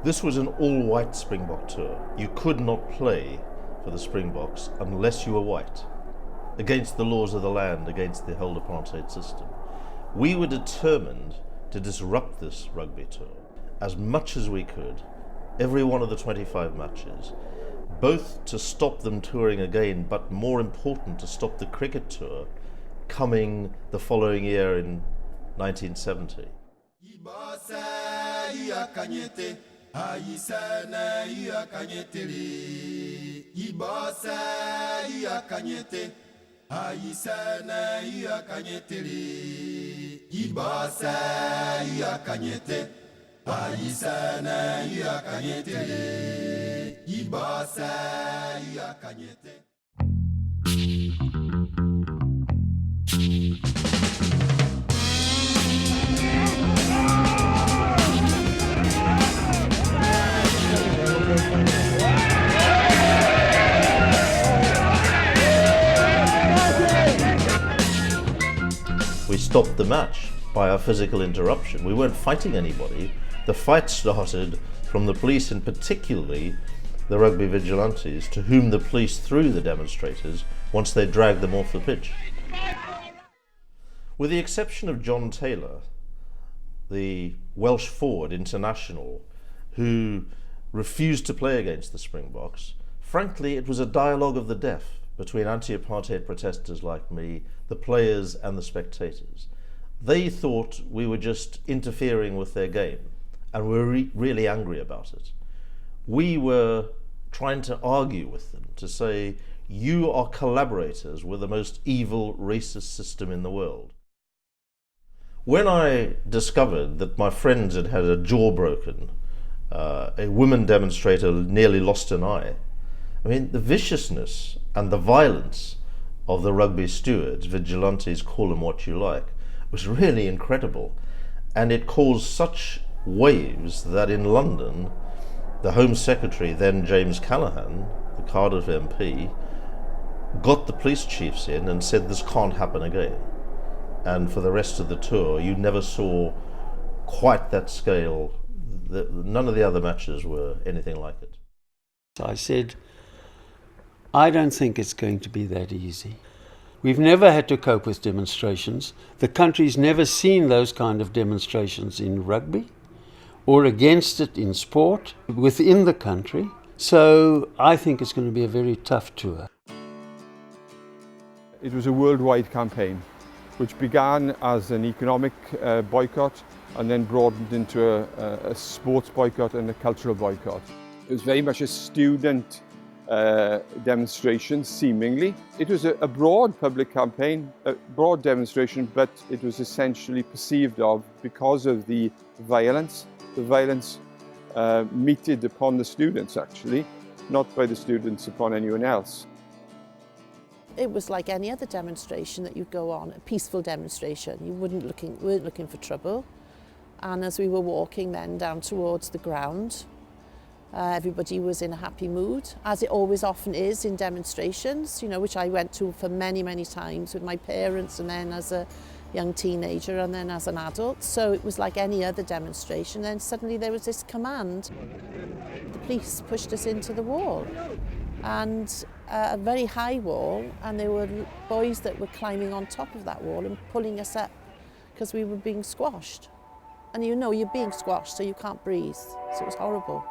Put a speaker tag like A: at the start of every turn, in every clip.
A: This was an all-white Springbok tour. You could not play for the Springboks unless you were white, against the laws of the land, against the whole apartheid system. We were determined to disrupt this rugby tour as much as we could, every one of the 25 matches, both to stop them touring again, but more important, to stop the cricket tour coming the following year in 1970. We stopped the match by our physical interruption. We weren't fighting anybody. The fight started from the police, and particularly the rugby vigilantes, to whom the police threw the demonstrators once they dragged them off the pitch. With the exception of John Taylor, the Welsh forward international, who refused to play against the Springboks, frankly, it was a dialogue of the deaf between anti-apartheid protesters like me, the players and the spectators. They thought we were just interfering with their game, and were really angry about it. We were trying to argue with them, to say, you are collaborators with the most evil racist system in the world. When I discovered that my friends had had a jaw broken, a woman demonstrator nearly lost an eye, I mean, the viciousness and the violence of the rugby stewards, vigilantes, call them what you like, was really incredible. And it caused such waves that in London, the Home Secretary, then James Callaghan, the Cardiff MP, got the police chiefs in and said this can't happen again. And for the rest of the tour, you never saw quite that scale. None of the other matches were anything like it.
B: I said, I don't think it's going to be that easy. We've never had to cope with demonstrations. The country's never seen those kind of demonstrations in rugby or against it in sport within the country. So I think it's going to be a very tough tour.
C: It was a worldwide campaign, which began as an economic boycott and then broadened into a sports boycott and a cultural boycott. It was very much a student demonstration, seemingly. It was a broad public campaign, a broad demonstration, but it was essentially perceived of because of the violence. The violence meted upon the students, actually, not by the students upon anyone else.
D: It was like any other demonstration that you'd go on, a peaceful demonstration. You weren't looking for trouble. And as we were walking then down towards the ground, everybody was in a happy mood, as it always often is in demonstrations, you know, which I went to for many, many times with my parents, and then as a young teenager, and then as an adult. So it was like any other demonstration. Then suddenly there was this command. The police pushed us into the wall, and a very high wall, and there were boys that were climbing on top of that wall and pulling us up because we were being squashed. And you know you're being squashed, so you can't breathe. So it was horrible.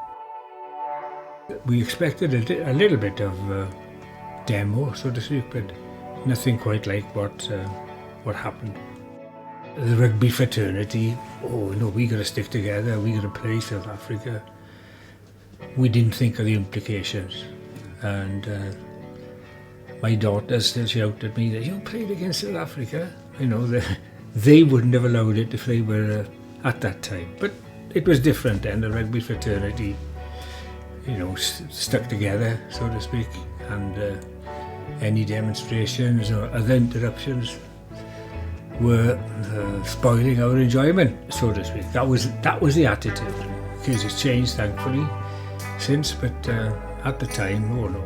E: We expected a little bit of demo, so to speak, but nothing quite like what happened. The rugby fraternity, oh no, we got to stick together, we got to play South Africa. We didn't think of the implications, and my daughters still shout at me that you played against South Africa. You know, they wouldn't have allowed it if they were at that time. But it was different then. The rugby fraternity, you know, stuck together, so to speak, and any demonstrations or other interruptions were spoiling our enjoyment, so to speak. That was the attitude. Because it's changed, thankfully, since, but at the time, oh no.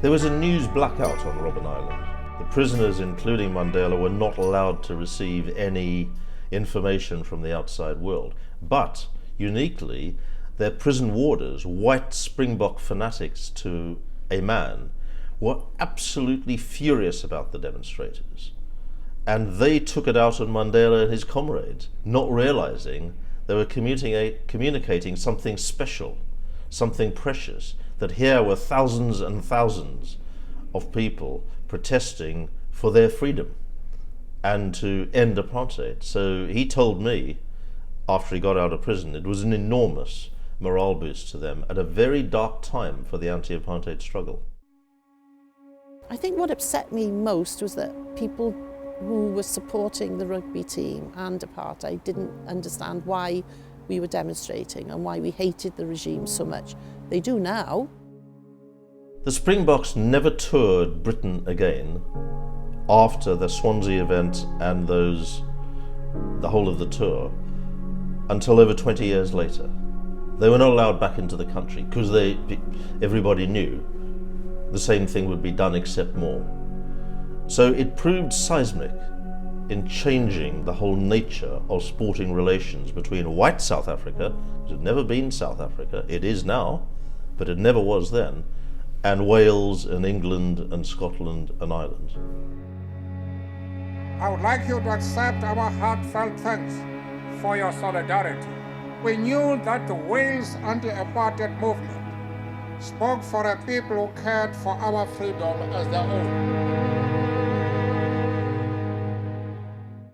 A: There was a news blackout on Robben Island. The prisoners, including Mandela, were not allowed to receive any information from the outside world. But uniquely, their prison warders, white Springbok fanatics to a man, were absolutely furious about the demonstrators. And they took it out on Mandela and his comrades, not realizing they were communicating something special, something precious, that here were thousands and thousands of people protesting for their freedom and to end apartheid. So he told me, after he got out of prison, it was an enormous morale boost to them at a very dark time for the anti-apartheid struggle.
D: I think what upset me most was that people who were supporting the rugby team and apartheid didn't understand why we were demonstrating and why we hated the regime so much. They do now.
A: The Springboks never toured Britain again after the Swansea event and the whole of the tour until over 20 years later. They were not allowed back into the country because everybody knew the same thing would be done except more. So it proved seismic in changing the whole nature of sporting relations between white South Africa, which had never been South Africa, it is now, but it never was then, and Wales and England and Scotland and Ireland.
F: I would like you to accept our heartfelt thanks for your solidarity. We knew that the Wales anti-apartheid movement spoke for a people who cared for our freedom as their own.